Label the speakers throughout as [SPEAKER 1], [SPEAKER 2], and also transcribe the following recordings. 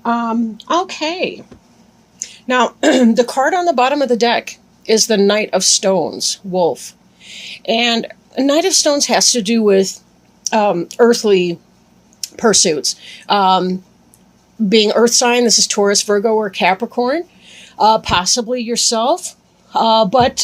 [SPEAKER 1] Okay. Now, the card on the bottom of the deck is the Knight of Stones, Wolf. And Knight of Stones has to do with earthly pursuits. Being earth sign, this is Taurus, Virgo, or Capricorn. Possibly yourself. But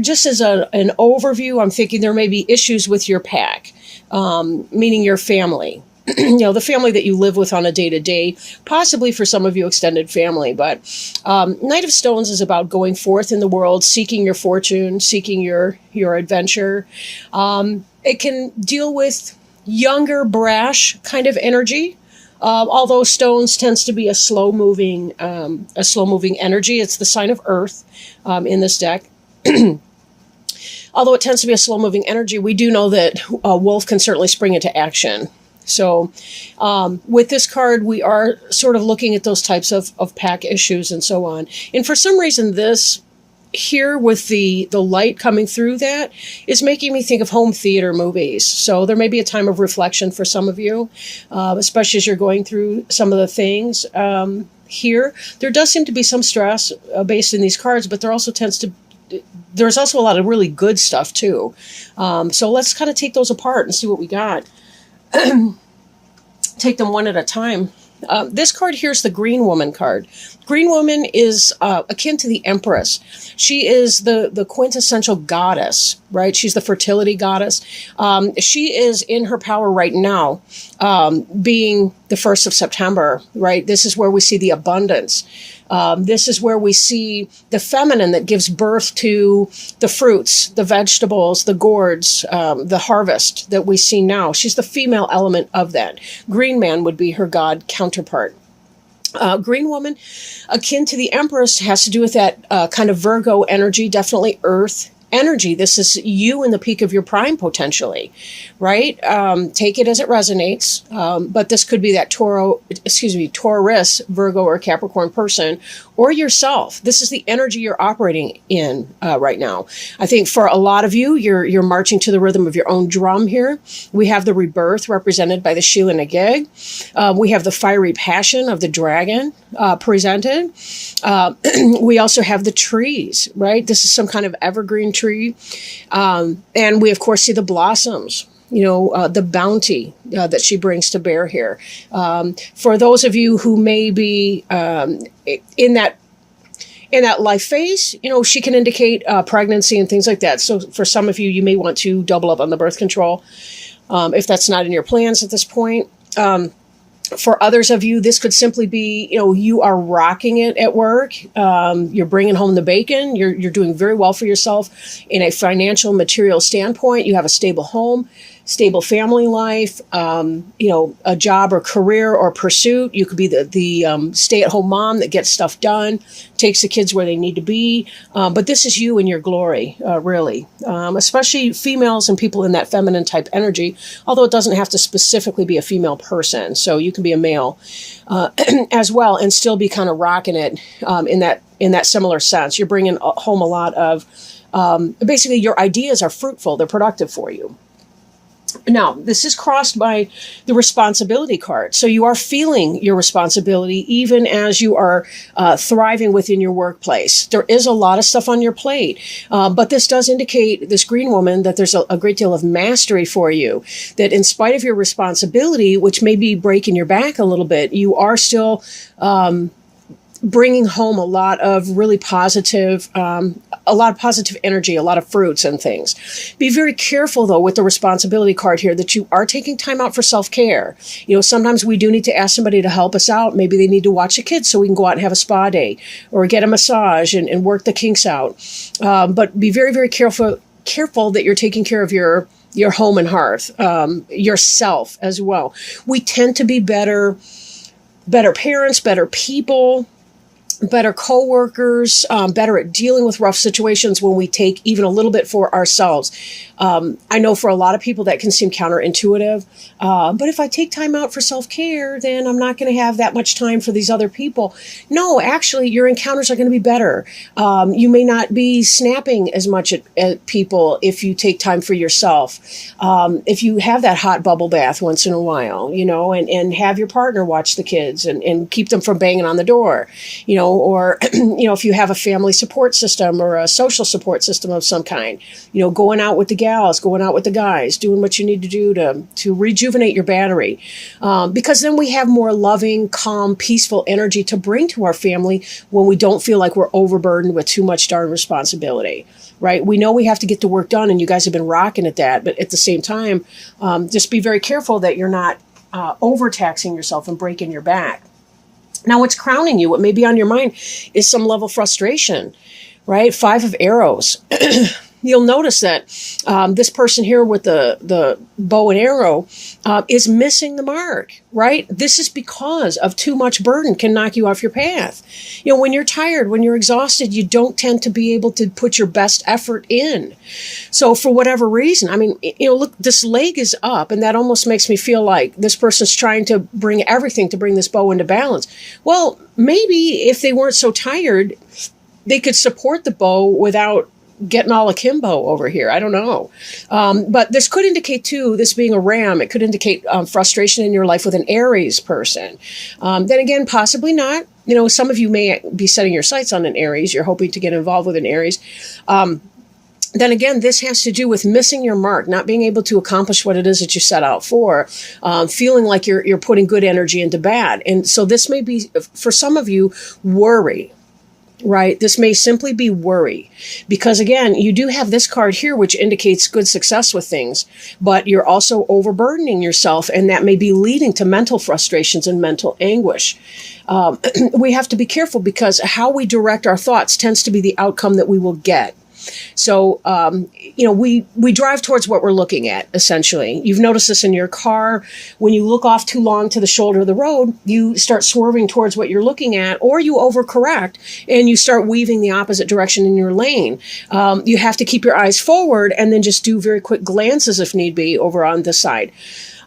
[SPEAKER 1] just as an overview, I'm thinking there may be issues with your pack, meaning your family. The family that you live with on a day-to-day, possibly for some of you extended family. But Knight of Stones is about going forth in the world, seeking your fortune, seeking your adventure. It can deal with younger, brash kind of energy. Although stones tends to be a slow-moving energy. It's the sign of Earth in this deck. Although it tends to be a slow-moving energy, we do know that Wolf can certainly spring into action. So with this card, we are sort of looking at those types of pack issues and so on. And for some reason, this here with the light coming through that is making me think of home theater movies. So there may be a time of reflection for some of you, especially as you're going through some of the things. Here, there does seem to be some stress based in these cards, but there's also a lot of really good stuff too. So let's kind of take those apart and see what we got. Take them one at a time. This card here is the Green Woman card. Green Woman is akin to the Empress. She is the quintessential goddess, right? She's the fertility goddess. She is in her power right now, being the 1st of September, right? This is where we see the abundance. This is where we see the feminine that gives birth to the fruits, the vegetables, the gourds, the harvest that we see now. She's the female element of that. Green Man would be her god counterpart. Green Woman, akin to the Empress, has to do with that kind of Virgo energy, definitely Earth energy. This is you in the peak of your prime potentially, right? Take it as it resonates. But this could be that Taurus, Virgo, or Capricorn person, or yourself. This is the energy you're operating in right now. I think for a lot of you, you're marching to the rhythm of your own drum here. We have the rebirth represented by the Sheila Nagig. We have the fiery passion of the dragon presented. We also have the trees, right? This is some kind of evergreen tree. And we, of course, see the blossoms, the bounty that she brings to bear here. For those of you who may be in that life phase, she can indicate pregnancy and things like that. So for some of you, you may want to double up on the birth control if that's not in your plans at this point. For others of you, this could simply be, you are rocking it at work. You're bringing home the bacon. You're doing very well for yourself in a financial, material standpoint. You have a stable home, stable family life, a job or career or pursuit. You could be the stay-at-home mom that gets stuff done, takes the kids where they need to be. But this is you in your glory, really, especially females and people in that feminine type energy, although it doesn't have to specifically be a female person. So you can be a male as well and still be kind of rocking it in that similar sense. You're bringing home a lot of, basically your ideas are fruitful. They're productive for you. Now, this is crossed by the responsibility card. So you are feeling your responsibility even as you are thriving within your workplace. There is a lot of stuff on your plate, but this does indicate, this Green Woman, that there's a great deal of mastery for you, that in spite of your responsibility, which may be breaking your back a little bit, you are still bringing home a lot of really positive, energy, a lot of fruits and things. Be very careful, though, with the responsibility card here that you are taking time out for self-care. Sometimes we do need to ask somebody to help us out. Maybe they need to watch the kids so we can go out and have a spa day or get a massage and work the kinks out. But be very, very careful that you're taking care of your home and hearth, yourself as well. We tend to be better parents, better people, better coworkers, better at dealing with rough situations when we take even a little bit for ourselves. I know for a lot of people that can seem counterintuitive, but if I take time out for self-care, then I'm not going to have that much time for these other people. No, actually, your encounters are going to be better. You may not be snapping as much at people if you take time for yourself. If you have that hot bubble bath once in a while, and have your partner watch the kids and keep them from banging on the door, or, if you have a family support system or a social support system of some kind, going out with the gals, going out with the guys, doing what you need to do to rejuvenate your battery. Because then we have more loving, calm, peaceful energy to bring to our family when we don't feel like we're overburdened with too much darn responsibility, right? We know we have to get the work done, and you guys have been rocking at that. But at the same time, just be very careful that you're not overtaxing yourself and breaking your back. Now, what's crowning you, what may be on your mind, is some level of frustration, right? 5 of arrows. You'll notice that this person here with the bow and arrow is missing the mark, right? This is because of too much burden can knock you off your path. When you're tired, when you're exhausted, you don't tend to be able to put your best effort in. So for whatever reason, look, this leg is up, and that almost makes me feel like this person's trying to bring everything to bring this bow into balance. Well, maybe if they weren't so tired, they could support the bow without getting all akimbo over here. I don't know. But this could indicate, too, this being a ram, it could indicate frustration in your life with an Aries person. Then again, possibly not. Some of you may be setting your sights on an Aries. You're hoping to get involved with an Aries. Then again, this has to do with missing your mark, not being able to accomplish what it is that you set out for, feeling like you're putting good energy into bad. And so this may be, for some of you, worry. Right? This may simply be worry, because again, you do have this card here, which indicates good success with things, but you're also overburdening yourself, and that may be leading to mental frustrations and mental anguish. We have to be careful, because how we direct our thoughts tends to be the outcome that we will get. So, we drive towards what we're looking at, essentially. You've noticed this in your car. When you look off too long to the shoulder of the road, you start swerving towards what you're looking at, or you overcorrect and you start weaving the opposite direction in your lane. You have to keep your eyes forward and then just do very quick glances, if need be, over on this side.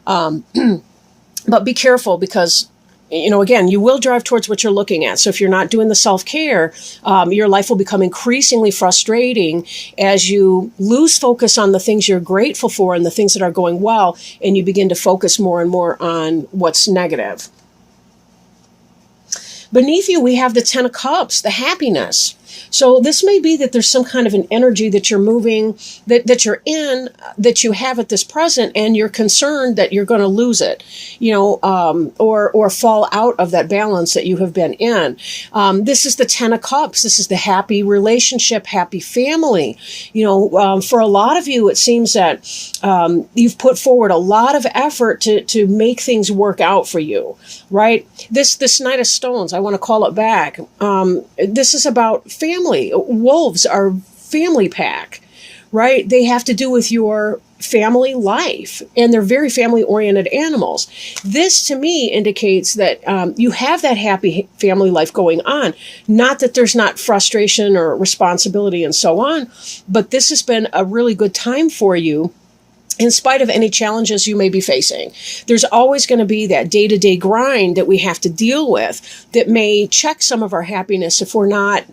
[SPEAKER 1] But be careful, because again, you will drive towards what you're looking at. So if you're not doing the self-care, your life will become increasingly frustrating as you lose focus on the things you're grateful for and the things that are going well, and you begin to focus more and more on what's negative. Beneath you, we have the 10 of Cups, the happiness. So this may be that there's some kind of an energy that you're moving, that you're in, that you have at this present, and you're concerned that you're going to lose it, or fall out of that balance that you have been in. This is the 10 of Cups. This is the happy relationship, happy family. For a lot of you, it seems that you've put forward a lot of effort to make things work out for you, right? This Knight of Stones, I want to call it back. This is about family. Wolves are family pack, right? They have to do with your family life, and they're very family-oriented animals. This, to me, indicates that you have that happy family life going on. Not that there's not frustration or responsibility and so on, but this has been a really good time for you, in spite of any challenges you may be facing. There's always going to be that day-to-day grind that we have to deal with that may check some of our happiness if we're not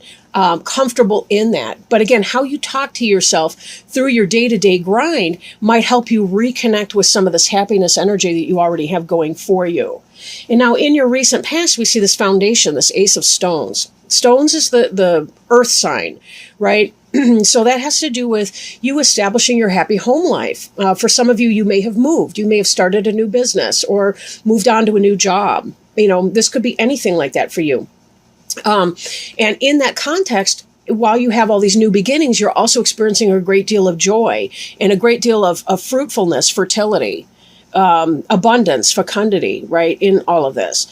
[SPEAKER 1] comfortable in that. But again, how you talk to yourself through your day-to-day grind might help you reconnect with some of this happiness energy that you already have going for you. And now in your recent past, we see this foundation, this Ace of Stones. Stones is the earth sign, right? So that has to do with you establishing your happy home life. For some of you, you may have moved. You may have started a new business or moved on to a new job. This could be anything like that for you. And in that context, while you have all these new beginnings, you're also experiencing a great deal of joy and a great deal of fruitfulness, fertility, abundance, fecundity, right, in all of this.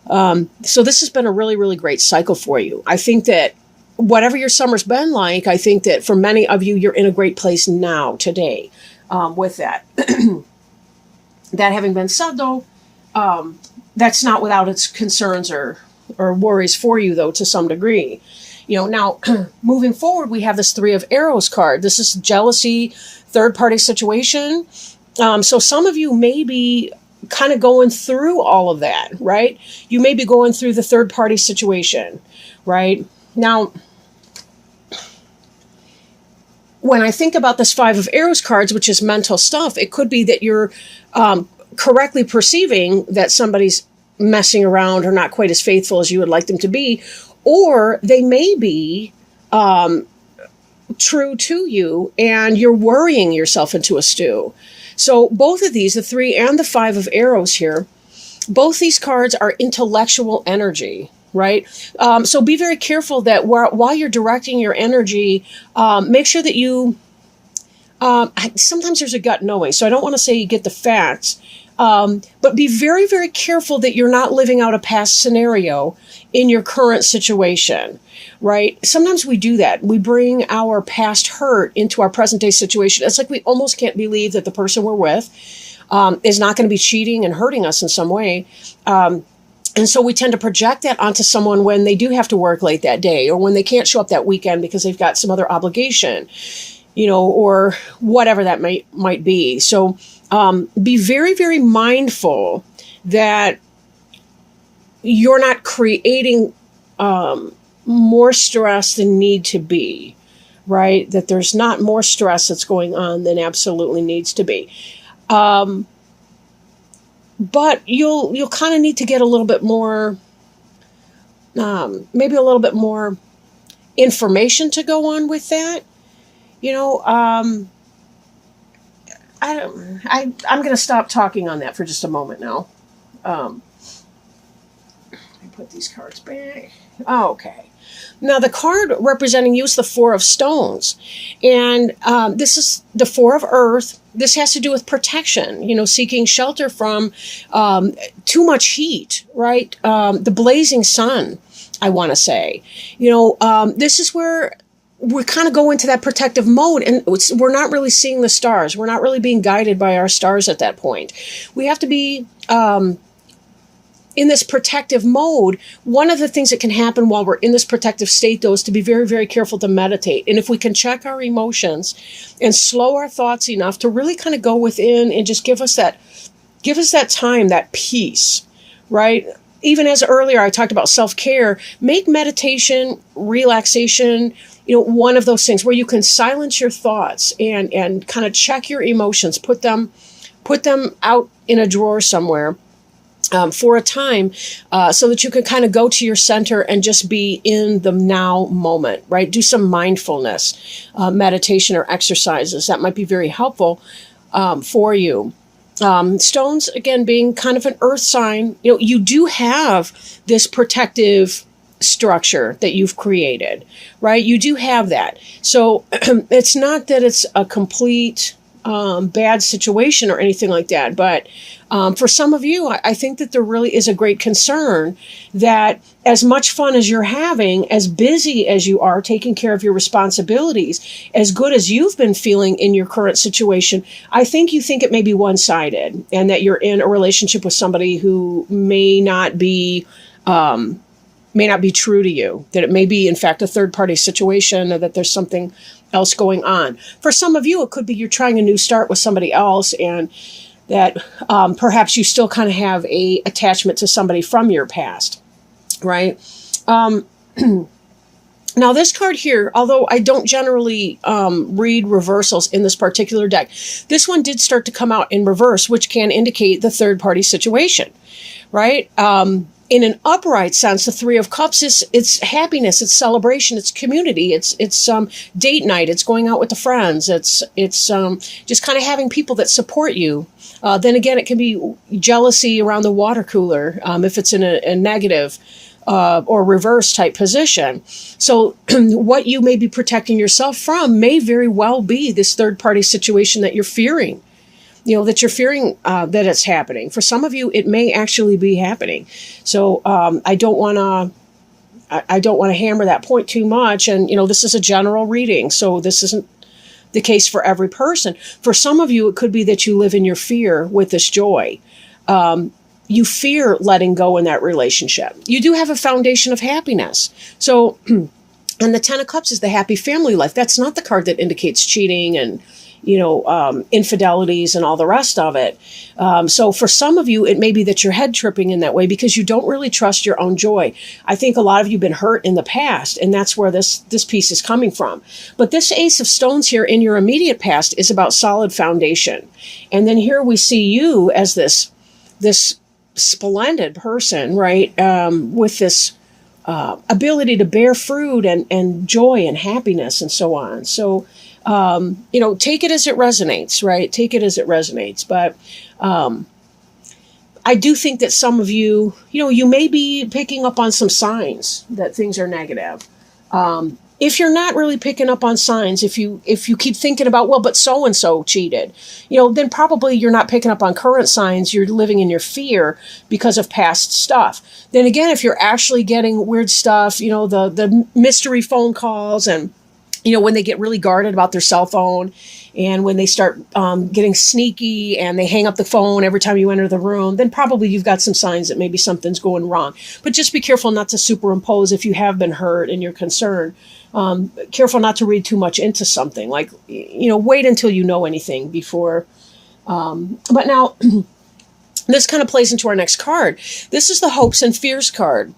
[SPEAKER 1] So this has been a really, really great cycle for you. I think that whatever your summer's been like, I think that for many of you, you're in a great place now, today, with that. That having been said, though, that's not without its concerns or or worries for you, though, to some degree. Now, moving forward, we have this Three of Arrows card. This is jealousy, third-party situation. So some of you may be kind of going through all of that, right? You may be going through the third-party situation, right? Now, when I think about this Five of Arrows cards, which is mental stuff, it could be that you're correctly perceiving that somebody's messing around or not quite as faithful as you would like them to be, or they may be true to you and you're worrying yourself into a stew. So both of these, the Three and the Five of Arrows here, both these cards are intellectual energy, right? So be very careful that while you're directing your energy, make sure that you, sometimes there's a gut knowing, so I don't want to say you get the facts, but be very, very careful that you're not living out a past scenario in your current situation, right? Sometimes we do that. We bring our past hurt into our present day situation. It's like we almost can't believe that the person we're with is not going to be cheating and hurting us in some way. And so we tend to project that onto someone when they do have to work late that day, or when they can't show up that weekend because they've got some other obligation, or whatever that might be. So be very, very mindful that you're not creating more stress than need to be, right? That there's not more stress that's going on than absolutely needs to be. But you'll kind of need to get a little bit more, maybe a little bit more information to go on with that. I'm going to stop talking on that for just a moment now. Put these cards back. Okay. Now, the card representing you is the Four of Stones. And this is the Four of Earth. This has to do with protection, seeking shelter from too much heat, right? The blazing sun, I want to say. This is where we kind of go into that protective mode, and we're not really seeing the stars. We're not really being guided by our stars at that point. We have to be in this protective mode. One of the things that can happen while we're in this protective state, though, is to be very, very careful to meditate. And if we can check our emotions and slow our thoughts enough to really kind of go within and just give us that time, that peace, right? Even as earlier I talked about self-care, make meditation, relaxation, one of those things where you can silence your thoughts and kind of check your emotions, put them out in a drawer somewhere. For a time, so that you can kind of go to your center and just be in the now moment, right? Do some mindfulness, meditation or exercises. That might be very helpful for you. Stones, again, being kind of an earth sign, you do have this protective structure that you've created, right? You do have that. So it's not that it's a complete bad situation or anything like that. But for some of you, I think that there really is a great concern that as much fun as you're having, as busy as you are taking care of your responsibilities, as good as you've been feeling in your current situation, I think you think it may be one-sided and that you're in a relationship with somebody who may not be true to you, that it may be, in fact, a third-party situation, or that there's something else going on. For some of you, it could be you're trying a new start with somebody else, and that perhaps you still kind of have a attachment to somebody from your past, right? Now, this card here, although I don't generally read reversals in this particular deck, this one did start to come out in reverse, which can indicate the third-party situation, right? In an upright sense, the Three of Cups is it's happiness, it's celebration, it's community, it's date night, it's going out with the friends, it's just kind of having people that support you. Then again, it can be jealousy around the water cooler if it's in a negative or reverse type position. So what you may be protecting yourself from may very well be this third party situation that you're fearing. That you're fearing that it's happening. For some of you, it may actually be happening. So I don't want to hammer that point too much. And this is a general reading, so this isn't the case for every person. For some of you, it could be that you live in your fear with this joy. you fear letting go in that relationship. You do have a foundation of happiness. So, and the Ten of Cups is the happy family life. That's not the card that indicates cheating and, infidelities and all the rest of it. So for some of you, it may be that you're head tripping in that way because you don't really trust your own joy. I think a lot of you have been hurt in the past, and that's where this piece is coming from. But this Ace of Stones here in your immediate past is about solid foundation. And then here we see you as this splendid person, right? With this ability to bear fruit and joy and happiness and so on. So, take it as it resonates, right? Take it as it resonates. But I do think that some of you, you may be picking up on some signs that things are negative. If you're not really picking up on signs, if you keep thinking about, well, but so-and-so cheated, then probably you're not picking up on current signs. You're living in your fear because of past stuff. Then again, if you're actually getting weird stuff, the mystery phone calls and, when they get really guarded about their cell phone and when they start getting sneaky and they hang up the phone every time you enter the room, then probably you've got some signs that maybe something's going wrong. But just be careful not to superimpose if you have been hurt and you're concerned. Careful not to read too much into something. Like, wait until you know anything before. But now, this kind of plays into our next card. This is the Hopes and Fears card.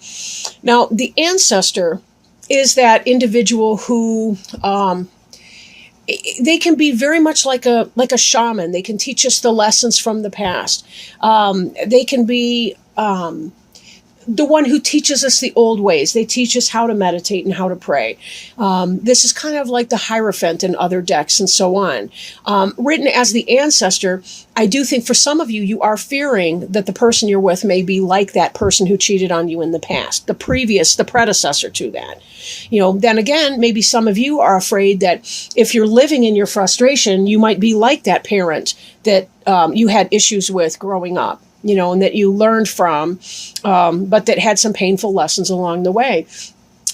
[SPEAKER 1] Now, the Ancestor is that individual who they can be very much like a shaman. They can teach us the lessons from the past. They can be the one who teaches us the old ways. They teach us how to meditate and how to pray. This is kind of like the Hierophant in other decks and so on. Written as the Ancestor, I do think for some of you, you are fearing that the person you're with may be like that person who cheated on you in the past, the predecessor to that. Then again, maybe some of you are afraid that if you're living in your frustration, you might be like that parent that you had issues with growing up. And that you learned from, but that had some painful lessons along the way.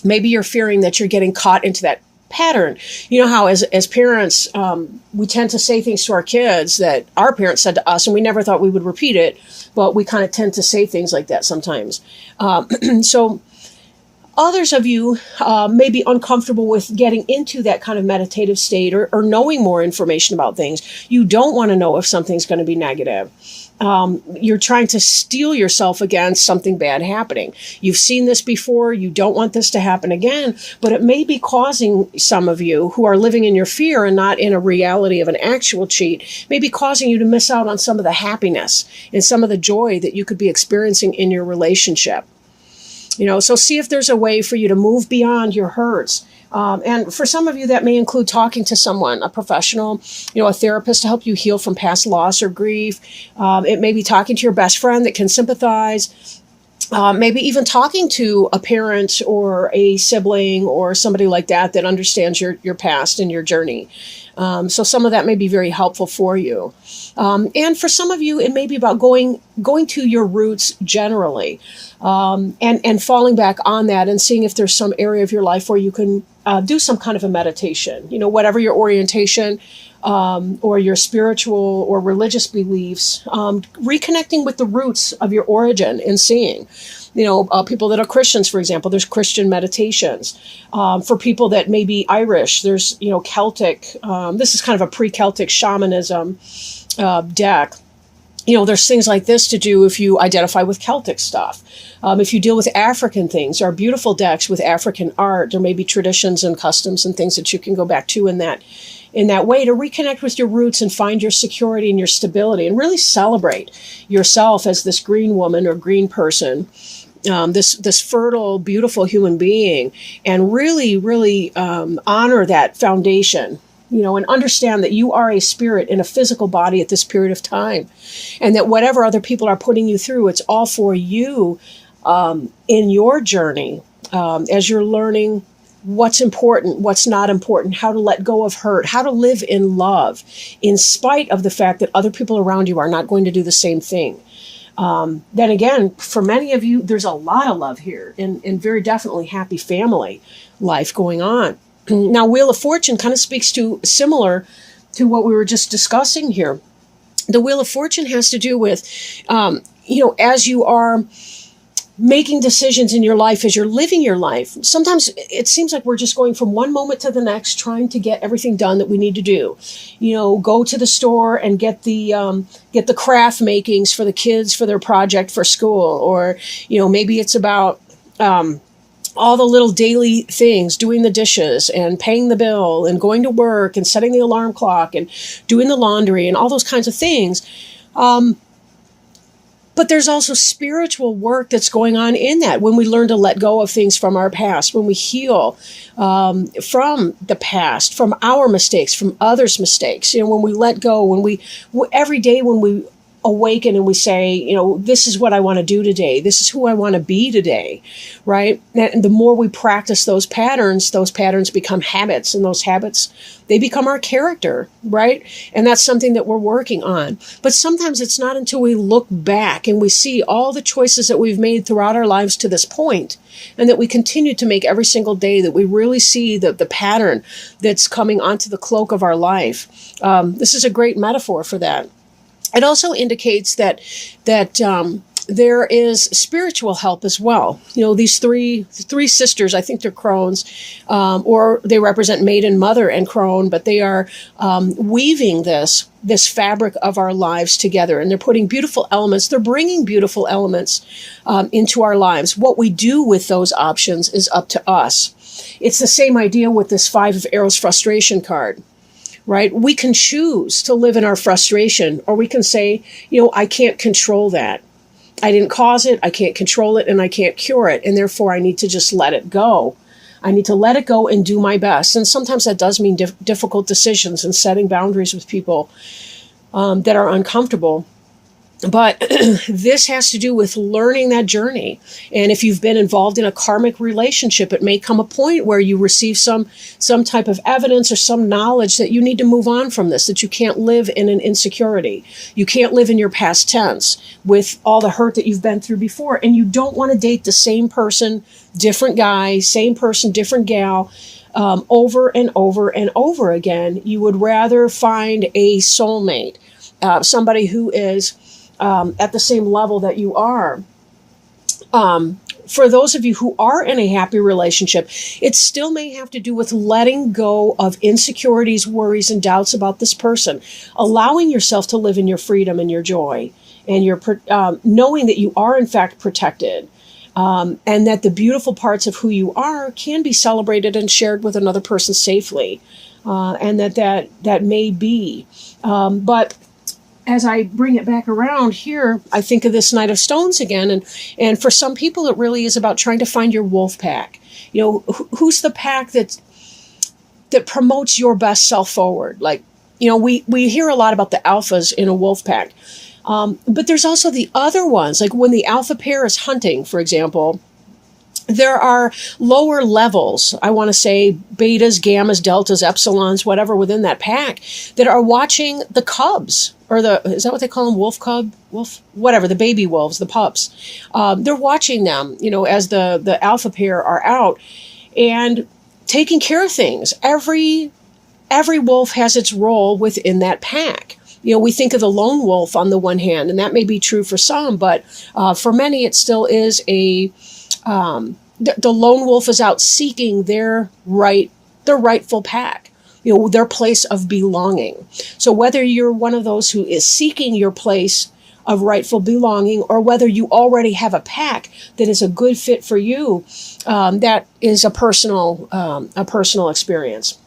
[SPEAKER 1] Maybe you're fearing that you're getting caught into that pattern. You know how as parents, we tend to say things to our kids that our parents said to us, and we never thought we would repeat it, but we kind of tend to say things like that sometimes. So others of you may be uncomfortable with getting into that kind of meditative state or knowing more information about things. You don't want to know if something's going to be negative. You're trying to steel yourself against something bad happening. You've seen this before. You don't want this to happen again, but it may be causing some of you who are living in your fear and not in a reality of an actual cheat, may be causing you to miss out on some of the happiness and some of the joy that you could be experiencing in your relationship. So see if there's a way for you to move beyond your hurts. And for some of you, that may include talking to someone, a professional, a therapist to help you heal from past loss or grief. It may be talking to your best friend that can sympathize. Maybe even talking to a parent or a sibling or somebody like that understands your past and your journey. So some of that may be very helpful for you. And for some of you, it may be about going to your roots generally, and falling back on that and seeing if there's some area of your life where you can do some kind of a meditation, whatever your orientation, or your spiritual or religious beliefs, reconnecting with the roots of your origin and seeing. People that are Christians, for example, there's Christian meditations. For people that may be Irish, there's, Celtic. This is kind of a pre-Celtic shamanism deck. There's things like this to do if you identify with Celtic stuff. If you deal with African things, there are beautiful decks with African art. There may be traditions and customs and things that you can go back to in that way to reconnect with your roots and find your security and your stability and really celebrate yourself as this green woman or green person, this fertile, beautiful human being, and really, really honor that foundation, and understand that you are a spirit in a physical body at this period of time, and that whatever other people are putting you through, it's all for you in your journey as you're learning what's important, what's not important, how to let go of hurt, how to live in love, in spite of the fact that other people around you are not going to do the same thing. Then again, for many of you, there's a lot of love here and very definitely happy family life going on. Now, Wheel of Fortune kind of speaks to similar to what we were just discussing here. The Wheel of Fortune has to do with, as you are making decisions in your life, as you're living your life. Sometimes it seems like we're just going from one moment to the next, trying to get everything done that we need to do. Go to the store and get the craft makings for the kids for their project for school, or maybe it's about all the little daily things, doing the dishes and paying the bill and going to work and setting the alarm clock and doing the laundry and all those kinds of things. But there's also spiritual work that's going on in that, when we learn to let go of things from our past, when we heal from the past, from our mistakes, from others' mistakes. When we let go, every day when we awaken and we say, this is what I want to do today. This is who I want to be today, right? And the more we practice those patterns become habits, and those habits, they become our character, right? And that's something that we're working on. But sometimes it's not until we look back and we see all the choices that we've made throughout our lives to this point, and that we continue to make every single day, that we really see the pattern that's coming onto the cloak of our life. This is a great metaphor for that. It also indicates that there is spiritual help as well. These three sisters, I think they're crones, or they represent maiden, mother, and crone, but they are weaving this fabric of our lives together, and they're putting beautiful elements. They're bringing beautiful elements into our lives. What we do with those options is up to us. It's the same idea with this 5 of Arrows frustration card. Right? We can choose to live in our frustration, or we can say, I can't control that. I didn't cause it. I can't control it, and I can't cure it. And therefore I need to just let it go. I need to let it go and do my best. And sometimes that does mean difficult decisions and setting boundaries with people that are uncomfortable. But this has to do with learning that journey. And if you've been involved in a karmic relationship, it may come a point where you receive some type of evidence or some knowledge that you need to move on from this, that you can't live in an insecurity. You can't live in your past tense with all the hurt that you've been through before. And you don't want to date the same person, different guy, same person, different gal, over and over and over again. You would rather find a soulmate, somebody who is at the same level that you are. For those of you who are in a happy relationship, it still may have to do with letting go of insecurities, worries, and doubts about this person, allowing yourself to live in your freedom and your joy, and your knowing that you are in fact protected, and that the beautiful parts of who you are can be celebrated and shared with another person safely, and that may be. But as I bring it back around here, I think of this Knight of Stones again. And for some people, it really is about trying to find your wolf pack. Who's the pack that promotes your best self forward? Like, we hear a lot about the alphas in a wolf pack. But there's also the other ones. Like when the alpha pair is hunting, for example, there are lower levels, I want to say betas, gammas, deltas, epsilons, whatever within that pack, that are watching the cubs, or is that what they call them? Whatever, the baby wolves, the pups. They're watching them, as the alpha pair are out and taking care of things. Every wolf has its role within that pack. We think of the lone wolf on the one hand, and that may be true for some, but for many it still is the lone wolf is out seeking their rightful pack, their place of belonging. So whether you're one of those who is seeking your place of rightful belonging, or whether you already have a pack that is a good fit for you, that is a personal experience.